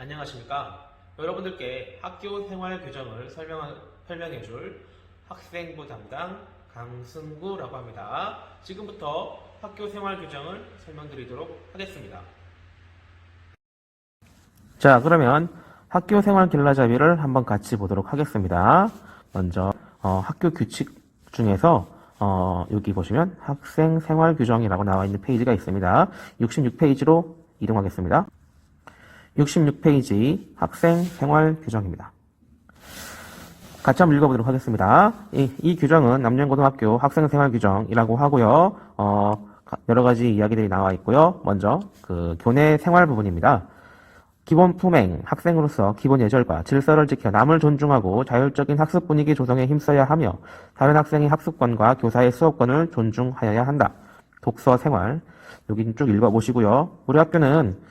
안녕하십니까. 여러분들께 학교 생활 규정을 설명해줄 학생부 담당 강승구라고 합니다. 지금부터 학교 생활 규정을 설명드리도록 하겠습니다. 자, 그러면 학교 생활 길라잡이를 한번 같이 보도록 하겠습니다. 먼저 학교 규칙 중에서 여기 보시면 학생 생활 규정이라고 나와 있는 페이지가 있습니다. 66페이지로 이동하겠습니다. 66페이지 학생 생활 규정입니다. 같이 한번 읽어보도록 하겠습니다. 이 규정은 남녀고등학교 학생 생활 규정이라고 하고요. 여러 가지 이야기들이 나와 있고요. 먼저 교내 생활 부분입니다. 기본 품행, 학생으로서 기본 예절과 질서를 지켜 남을 존중하고 자율적인 학습 분위기 조성에 힘써야 하며 다른 학생의 학습권과 교사의 수업권을 존중하여야 한다. 독서 생활, 여기 쭉 읽어보시고요. 우리 학교는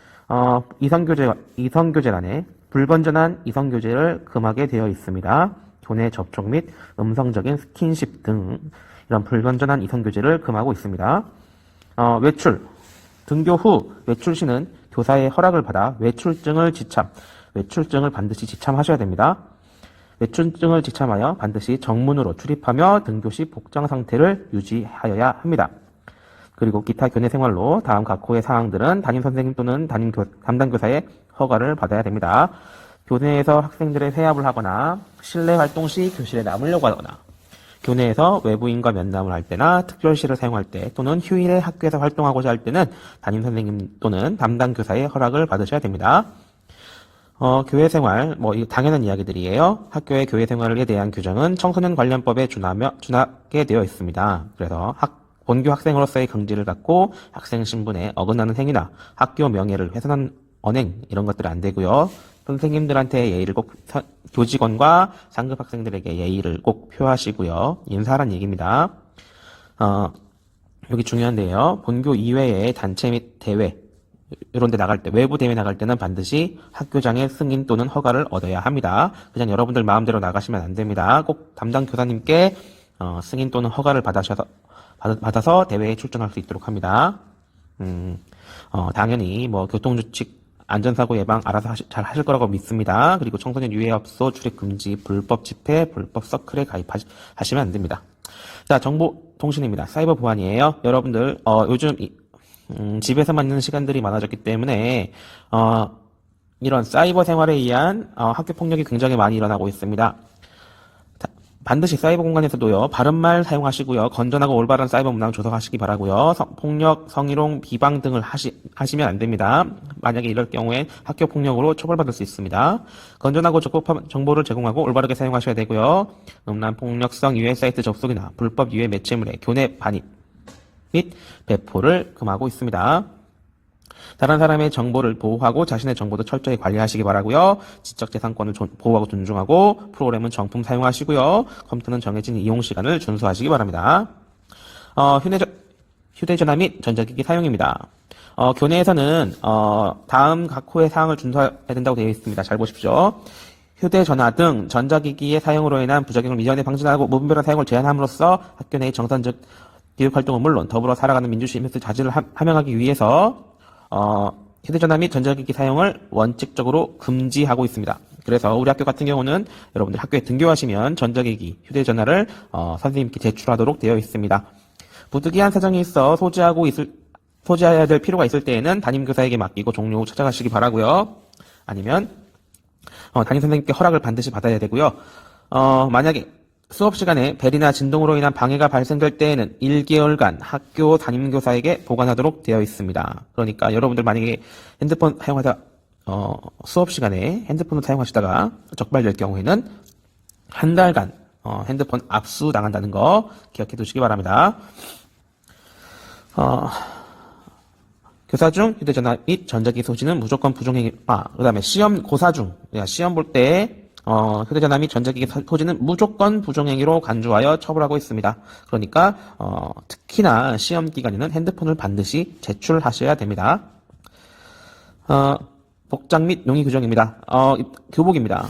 이성교제란에 불건전한 이성교제를 금하게 되어 있습니다. 교내 접촉 및 음성적인 스킨십 등 이런 불건전한 이성교제를 금하고 있습니다. 외출, 등교 후 외출 시는 교사의 허락을 받아 외출증을 반드시 지참하셔야 됩니다. 외출증을 지참하여 반드시 정문으로 출입하며 등교 시 복장 상태를 유지하여야 합니다. 그리고 기타 교내 생활로 다음 각호의 사항들은 담임 선생님 또는 담당 교사의 허가를 받아야 됩니다. 교내에서 학생들의 회합을 하거나 실내 활동 시 교실에 남으려고 하거나 교내에서 외부인과 면담을 할 때나 특별시를 사용할 때 또는 휴일에 학교에서 활동하고자 할 때는 담임 선생님 또는 담당 교사의 허락을 받으셔야 됩니다. 교회 생활, 이거 당연한 이야기들이에요. 학교의 교회 생활에 대한 규정은 청소년 관련법에 준하게 되어 있습니다. 그래서 본교 학생으로서의 긍지를 갖고 학생 신분에 어긋나는 행위나 학교 명예를 훼손한 언행 이런 것들은 안 되고요. 선생님들한테 예의를 꼭 교직원과 상급 학생들에게 예의를 꼭 표하시고요. 인사란 얘기입니다. 여기 중요한데요. 본교 이외의 단체 및 대회 이런 데 나갈 때 외부 대회 나갈 때는 반드시 학교장의 승인 또는 허가를 얻어야 합니다. 그냥 여러분들 마음대로 나가시면 안 됩니다. 꼭 담당 교사님께 승인 또는 허가를 받아서 대회에 출전할 수 있도록 합니다. 당연히 교통규칙 안전사고 예방 알아서 잘 하실 거라고 믿습니다. 그리고 청소년 유해업소 출입 금지, 불법 집회, 불법 서클에 가입하시면 안 됩니다. 자, 정보통신입니다. 사이버 보안이에요. 여러분들 요즘 집에서만 있는 시간들이 많아졌기 때문에 이런 사이버 생활에 의한 학교 폭력이 굉장히 많이 일어나고 있습니다. 반드시 사이버 공간에서도요, 바른말 사용하시고요, 건전하고 올바른 사이버 문화를 조성하시기 바라고요, 폭력, 성희롱, 비방 등을 하시면 안 됩니다. 만약에 이럴 경우에 학교 폭력으로 처벌받을 수 있습니다. 건전하고 적법한 정보를 제공하고 올바르게 사용하셔야 되고요, 음란, 폭력성 유해 사이트 접속이나 불법 유해 매체물의 교내 반입 및 배포를 금하고 있습니다. 다른 사람의 정보를 보호하고 자신의 정보도 철저히 관리하시기 바라고요. 지적재산권을 보호하고 존중하고 프로그램은 정품 사용하시고요. 컴퓨터는 정해진 이용시간을 준수하시기 바랍니다. 휴대전화 및 전자기기 사용입니다. 교내에서는 다음 각호의 사항을 준수해야 된다고 되어 있습니다. 잘 보십시오. 휴대전화 등 전자기기의 사용으로 인한 부작용을 미연에 방지하고 무분별한 사용을 제한함으로써 학교 내의 정상적 교육활동은 물론 더불어 살아가는 민주주의 및 자질을 함양하기 위해서 휴대전화 및 전자기기 사용을 원칙적으로 금지하고 있습니다. 그래서 우리 학교 같은 경우는 여러분들 학교에 등교하시면 전자기기, 휴대전화를 선생님께 제출하도록 되어 있습니다. 부득이한 사정이 있어 소지해야 될 필요가 있을 때에는 담임교사에게 맡기고 종료 후 찾아가시기 바라고요. 아니면 담임 선생님께 허락을 반드시 받아야 되고요. 만약에 수업 시간에 벨이나 진동으로 인한 방해가 발생될 때에는 1개월간 학교 담임교사에게 보관하도록 되어 있습니다. 그러니까 여러분들 만약에 핸드폰 사용하다 수업 시간에 핸드폰을 사용하시다가 적발될 경우에는 한 달간 핸드폰 압수 당한다는 거 기억해 두시기 바랍니다. 교사 중 휴대전화 및 전자기기 소지는 무조건 부정행위. 그 다음에 고사 중 시험 볼 때 휴대전화 및 전자기기 소지는 무조건 부정행위로 간주하여 처벌하고 있습니다. 그러니까 특히나 시험 기간에는 핸드폰을 반드시 제출하셔야 됩니다. 복장 및 용의 규정입니다. 교복입니다.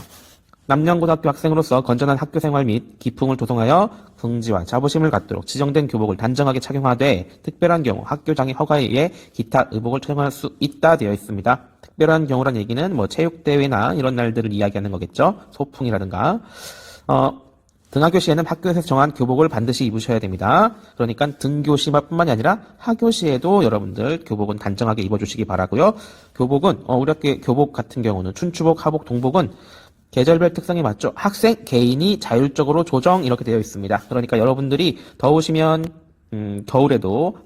남녀고등학교 학생으로서 건전한 학교 생활 및 기풍을 조성하여 긍지와 자부심을 갖도록 지정된 교복을 단정하게 착용하되 특별한 경우 학교장의 허가에 의해 기타 의복을 착용할 수 있다 되어 있습니다. 특별한 경우란 얘기는 뭐 체육대회나 이런 날들을 이야기하는 거겠죠. 소풍이라든가. 등하교 시에는 학교에서 정한 교복을 반드시 입으셔야 됩니다. 그러니까 등교 시만뿐만이 아니라 하교 시에도 여러분들 교복은 단정하게 입어주시기 바라고요. 교복은 우리 학교 교복 같은 경우는 춘추복, 하복, 동복은 계절별 특성에 맞죠. 학생 개인이 자율적으로 조정 이렇게 되어 있습니다. 그러니까 여러분들이 더우시면 겨울에도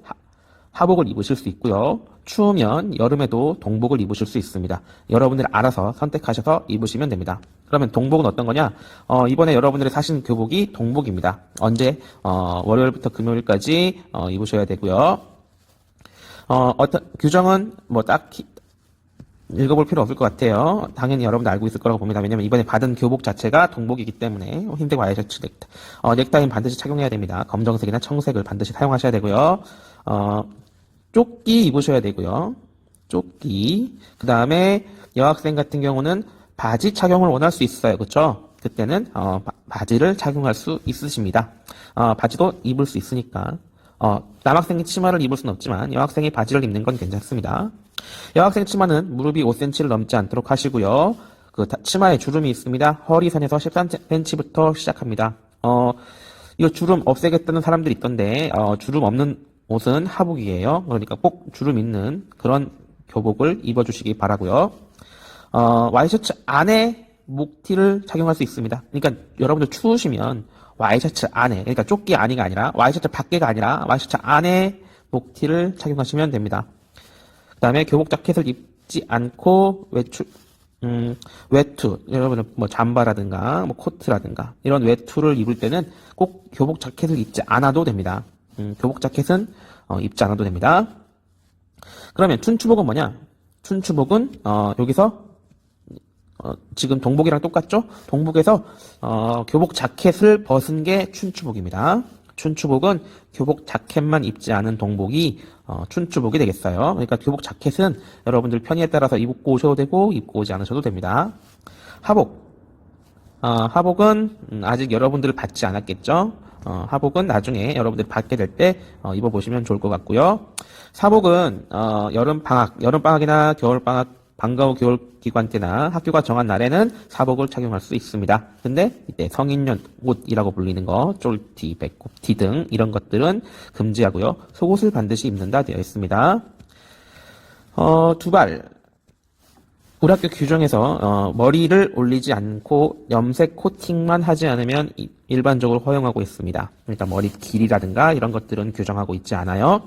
하복을 입으실 수 있고요. 추우면 여름에도 동복을 입으실 수 있습니다. 여러분들 알아서 선택하셔서 입으시면 됩니다. 그러면 동복은 어떤 거냐? 이번에 여러분들이 사신 교복이 동복입니다. 언제? 월요일부터 금요일까지 입으셔야 되고요. 어떤 규정은 뭐 딱히 읽어볼 필요 없을 것 같아요. 당연히 여러분들 알고 있을 거라고 봅니다. 왜냐면 이번에 받은 교복 자체가 동복이기 때문에 흰색 와이셔츠 넥타이는 반드시 착용해야 됩니다. 검정색이나 청색을 반드시 사용하셔야 되고요. 조끼 입으셔야 되고요. 조끼. 그 다음에 여학생 같은 경우는 바지 착용을 원할 수 있어요. 그렇죠? 그때는 바지를 착용할 수 있으십니다. 바지도 입을 수 있으니까. 남학생이 치마를 입을 수는 없지만 여학생이 바지를 입는 건 괜찮습니다. 여학생 치마는 무릎이 5cm를 넘지 않도록 하시고요. 치마에 주름이 있습니다. 허리선에서 13cm부터 시작합니다. 이거 주름 없애겠다는 사람들이 있던데 주름 없는 옷은 하복이에요. 그러니까 꼭 주름 있는 그런 교복을 입어주시기 바라고요. 와이셔츠 안에 목티를 착용할 수 있습니다. 그러니까 여러분들 추우시면 와이셔츠 안에, 그러니까 조끼 안이가 아니라 와이셔츠 밖에가 아니라 와이셔츠 안에 목티를 착용하시면 됩니다. 그 다음에 교복 자켓을 입지 않고 외투, 여러분은 뭐 잠바라든가 뭐 코트라든가 이런 외투를 입을 때는 꼭 교복 자켓을 입지 않아도 됩니다. 교복 자켓은 입지 않아도 됩니다. 그러면 춘추복은 뭐냐? 춘추복은 여기서 지금 동복이랑 똑같죠? 동복에서 교복 자켓을 벗은 게 춘추복입니다. 춘추복은 교복 자켓만 입지 않은 동복이 춘추복이 되겠어요. 그러니까 교복 자켓은 여러분들 편의에 따라서 입고 오셔도 되고 입고 오지 않으셔도 됩니다. 하복. 하복은 아직 여러분들 받지 않았겠죠? 하복은 나중에 여러분들이 받게 될 때 입어보시면 좋을 것 같고요. 사복은 여름방학이나 겨울방학, 방과 후 겨울 기간 때나 학교가 정한 날에는 사복을 착용할 수 있습니다. 근데 이때 성인용 옷이라고 불리는 거, 쫄티, 배꼽티 등 이런 것들은 금지하고요. 속옷을 반드시 입는다 되어 있습니다. 두발. 우리 학교 규정에서 머리를 올리지 않고 염색 코팅만 하지 않으면 일반적으로 허용하고 있습니다. 그러니까 머리 길이라든가 이런 것들은 규정하고 있지 않아요.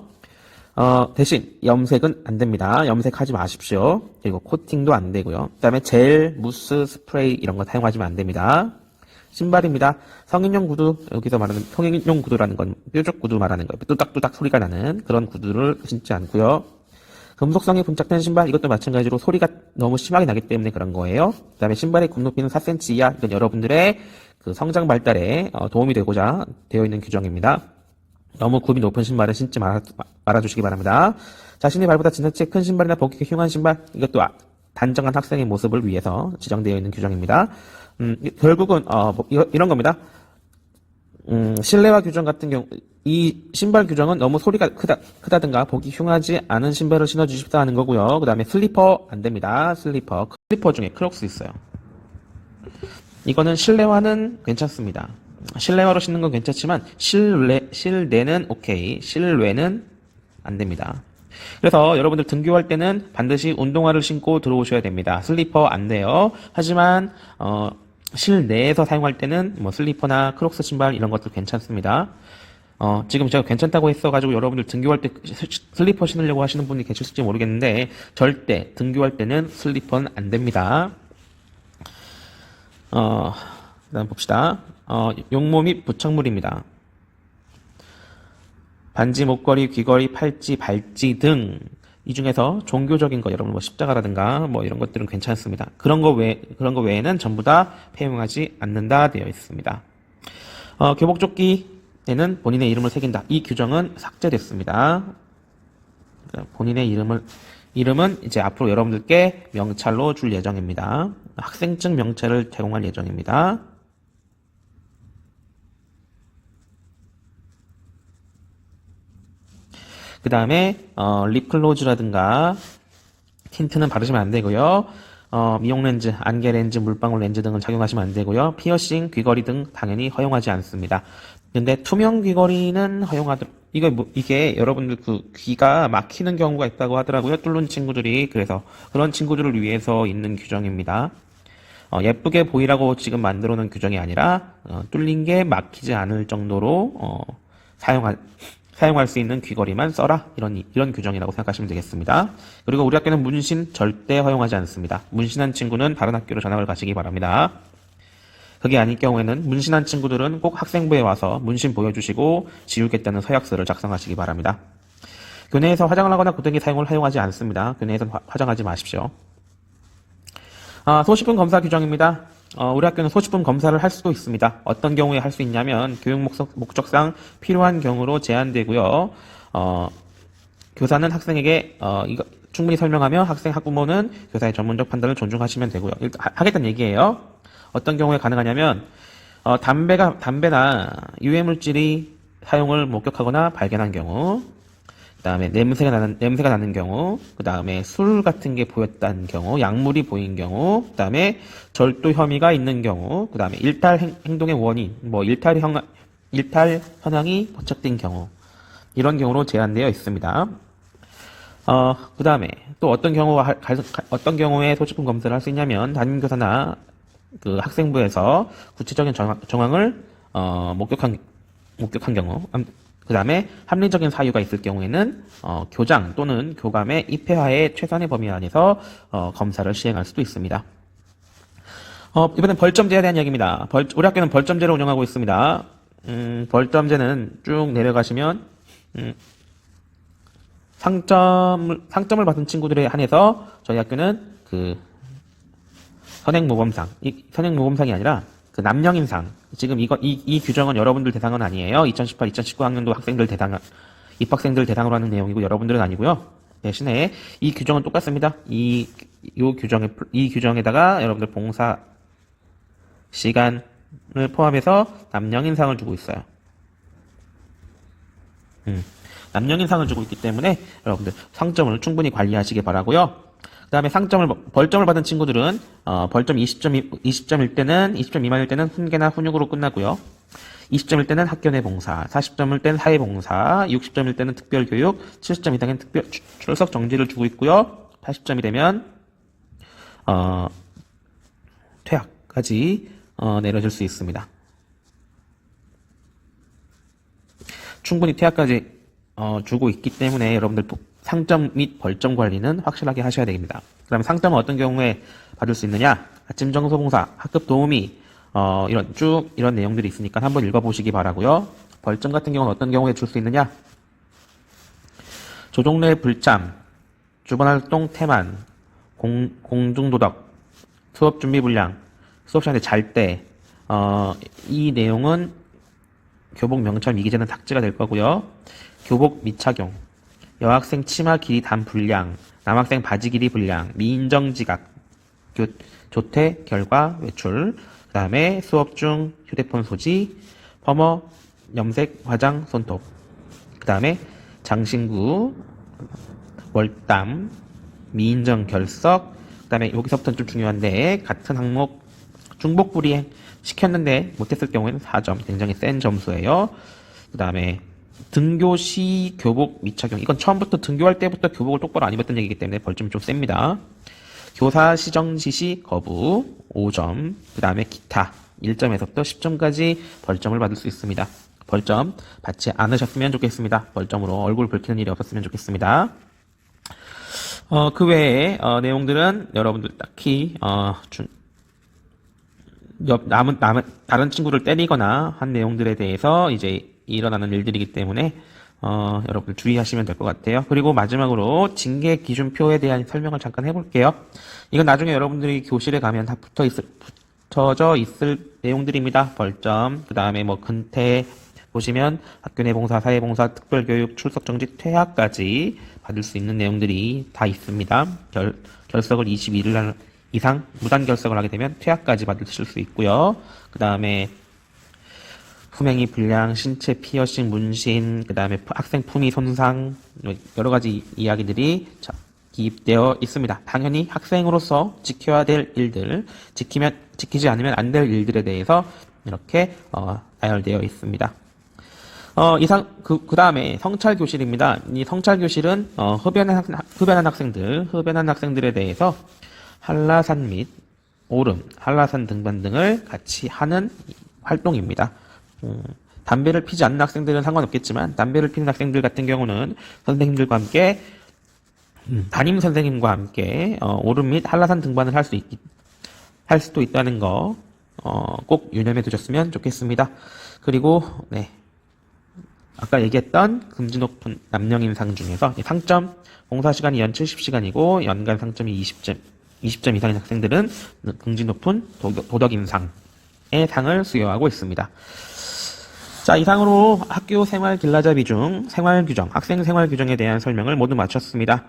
대신 염색은 안 됩니다. 염색하지 마십시오. 그리고 코팅도 안 되고요. 그 다음에 젤, 무스, 스프레이 이런 거 사용하시면 안 됩니다. 신발입니다. 성인용 구두, 여기서 말하는 성인용 구두라는 건 뾰족 구두 말하는 거예요. 뚜닥뚜닥 소리가 나는 그런 구두를 신지 않고요. 금속성이 분착된 신발, 이것도 마찬가지로 소리가 너무 심하게 나기 때문에 그런 거예요. 그 다음에 신발의 굽높이는 4cm 이하, 이건 여러분들의 그 성장 발달에 도움이 되고자 되어 있는 규정입니다. 너무 굽이 높은 신발은 신지 말아주시기 바랍니다. 자신의 발보다 지나치게 큰 신발이나 보기가 흉한 신발, 이것도 단정한 학생의 모습을 위해서 지정되어 있는 규정입니다. 결국은 이런 겁니다. 실내화 규정 같은 경우 이 신발 규정은 너무 소리가 크다든가 보기 흉하지 않은 신발을 신어주십사 하는 거고요. 그 다음에 슬리퍼 안 됩니다. 슬리퍼 중에 크록스 있어요. 이거는 실내화는 괜찮습니다. 실내화로 신는 건 괜찮지만 실내는 오케이, 실외는 안 됩니다. 그래서 여러분들 등교할 때는 반드시 운동화를 신고 들어오셔야 됩니다. 슬리퍼 안 돼요. 하지만 실내에서 사용할 때는 뭐 슬리퍼나 크록스 신발 이런 것도 괜찮습니다. 지금 제가 괜찮다고 했어가지고 여러분들 등교할 때 슬리퍼 신으려고 하시는 분이 계실지 모르겠는데 절대 등교할 때는 슬리퍼는 안 됩니다. 그다음 봅시다. 용모 및 부착물입니다. 반지, 목걸이, 귀걸이, 팔찌, 발찌 등 이 중에서 종교적인 거 여러분 뭐 십자가라든가 뭐 이런 것들은 괜찮습니다. 그런 거 외에는 전부 다 폐용하지 않는다 되어 있습니다. 교복조끼에는 본인의 이름을 새긴다. 이 규정은 삭제됐습니다. 본인의 이름을 이름은 이제 앞으로 여러분들께 명찰로 줄 예정입니다. 학생증 명찰을 제공할 예정입니다. 그 다음에 립클로즈라든가 틴트는 바르시면 안 되고요. 미용 렌즈, 안개 렌즈, 물방울 렌즈 등은 착용하시면 안 되고요. 피어싱, 귀걸이 등 당연히 허용하지 않습니다. 근데 투명 귀걸이는 이게 여러분들 그 귀가 막히는 경우가 있다고 하더라고요. 뚫는 친구들이. 그래서 그런 친구들을 위해서 있는 규정입니다. 예쁘게 보이라고 지금 만들어 놓은 규정이 아니라 뚫린 게 막히지 않을 정도로 사용할 수 있는 귀걸이만 써라. 이런 규정이라고 생각하시면 되겠습니다. 그리고 우리 학교는 문신 절대 허용하지 않습니다. 문신한 친구는 다른 학교로 전학을 가시기 바랍니다. 그게 아닐 경우에는 문신한 친구들은 꼭 학생부에 와서 문신 보여주시고 지우겠다는 서약서를 작성하시기 바랍니다. 교내에서 화장을 하거나 고데기 사용을 허용하지 않습니다. 교내에서는 화장하지 마십시오. 소지품 검사 규정입니다. 우리 학교는 소지품 검사를 할 수도 있습니다. 어떤 경우에 할 수 있냐면 교육 목적상 필요한 경우로 제한되고요. 교사는 학생에게 이거 충분히 설명하며 학부모는 교사의 전문적 판단을 존중하시면 되고요. 하겠다는 얘기예요. 어떤 경우에 가능하냐면 담배나 유해물질이 사용을 목격하거나 발견한 경우, 그 다음에 냄새가 나는 경우, 그 다음에 술 같은 게 보였다는 경우, 약물이 보인 경우, 그 다음에 절도 혐의가 있는 경우, 그 다음에 일탈 행동의 원인, 일탈 현황이 포착된 경우, 이런 경우로 제한되어 있습니다. 그 다음에 또 어떤 경우에 소지품 검사를 할 수 있냐면 담임교사나 그 학생부에서 구체적인 정황을 목격한 경우, 그 다음에 합리적인 사유가 있을 경우에는 교장 또는 교감의 입회하에 최선의 범위 안에서 검사를 시행할 수도 있습니다. 이번엔 벌점제에 대한 이야기입니다. 우리 학교는 벌점제를 운영하고 있습니다. 벌점제는 쭉 내려가시면 상점을 받은 친구들에 한해서 저희 학교는 그 선행모범상이 아니라 그 남영인상. 지금 이 규정은 여러분들 대상은 아니에요. 2018, 2019 학년도 입학생들 대상으로 하는 내용이고 여러분들은 아니고요. 대신에 이 규정은 똑같습니다. 이 규정에다가 여러분들 봉사 시간을 포함해서 남영인상을 주고 있어요. 남영인상을 주고 있기 때문에 여러분들 상점을 충분히 관리하시기 바라고요. 그 다음에 벌점을 받은 친구들은 벌점 20점일 때는 20점 미만일 때는 훈계나 훈육으로 끝나고요. 20점일 때는 학교 내 봉사, 40점일 때는 사회봉사, 60점일 때는 특별교육, 70점 이상은 출석 정지를 주고 있고요. 80점이 되면 퇴학까지 내려질 수 있습니다. 충분히 퇴학까지 주고 있기 때문에 여러분들 상점 및 벌점 관리는 확실하게 하셔야 됩니다. 그 다음에 상점은 어떤 경우에 받을 수 있느냐? 아침 정서 봉사, 학급 도우미, 이런 내용들이 있으니까 한번 읽어보시기 바라고요. 벌점 같은 경우는 어떤 경우에 줄 수 있느냐? 조종래 불참, 주번활동 태만, 공중도덕, 수업 준비 불량, 수업 시간에 잘 때, 이 내용은 교복 명찰 미기재는 삭제가 될 거고요. 교복 미착용, 여학생 치마 길이 단 불량, 남학생 바지 길이 불량, 미인정 지각, 조퇴 결과 외출, 그 다음에 수업 중 휴대폰 소지, 펌어, 염색, 화장, 손톱, 그 다음에 장신구, 월담, 미인정 결석, 그 다음에 여기서부터는 좀 중요한데 같은 항목 중복 불이행 시켰는데 못했을 경우에는 4점, 굉장히 센 점수예요. 그 다음에 등교 시 교복 미착용, 이건 처음부터 등교할 때부터 교복을 똑바로 안 입었던 얘기이기 때문에 벌점이 좀 셉니다. 교사 시정 지시 거부 5점, 그 다음에 기타 1점에서부터 10점까지 벌점을 받을 수 있습니다. 벌점 받지 않으셨으면 좋겠습니다. 벌점으로 얼굴 붉히는 일이 없었으면 좋겠습니다. 그 외에 내용들은 여러분들 딱히 다른 친구를 때리거나 한 내용들에 대해서 이제 일어나는 일들이기 때문에 여러분들 주의하시면 될 것 같아요. 그리고 마지막으로 징계 기준표에 대한 설명을 잠깐 해볼게요. 이건 나중에 여러분들이 교실에 가면 다 붙어져 있을 내용들입니다. 벌점, 그 다음에 근태, 보시면 학교 내 봉사, 사회봉사, 특별교육, 출석정지, 퇴학까지 받을 수 있는 내용들이 다 있습니다. 결석을 21일 이상 무단 결석을 하게 되면 퇴학까지 받으실 수 있고요. 그 다음에 품행이 불량, 신체 피어싱, 문신, 그 다음에 학생 품위 손상, 여러 가지 이야기들이 기입되어 있습니다. 당연히 학생으로서 지켜야 될 일들, 지키지 않으면 안 될 일들에 대해서 이렇게 나열되어 있습니다. 그 다음에 성찰교실입니다. 이 성찰교실은 흡연한 학생들에 대해서 한라산 및 오름, 한라산 등반 등을 같이 하는 활동입니다. 담배를 피지 않는 학생들은 상관없겠지만 담배를 피는 학생들 같은 경우는 선생님들과 함께 담임 선생님과 함께 오름 및 한라산 등반을 할 수도 있다는 거 꼭 유념해 두셨으면 좋겠습니다. 그리고 아까 얘기했던 금지 높은 남녀 인상 중에서 상점 봉사 시간이 연 70시간이고 연간 상점이 20점 이상인 학생들은 금지 높은 도덕 인상의 상을 수여하고 있습니다. 자, 이상으로 학교 생활 길라잡이 비중, 생활 규정, 학생 생활 규정에 대한 설명을 모두 마쳤습니다.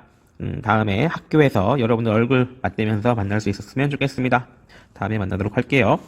다음에 학교에서 여러분들 얼굴 맞대면서 만날 수 있었으면 좋겠습니다. 다음에 만나도록 할게요.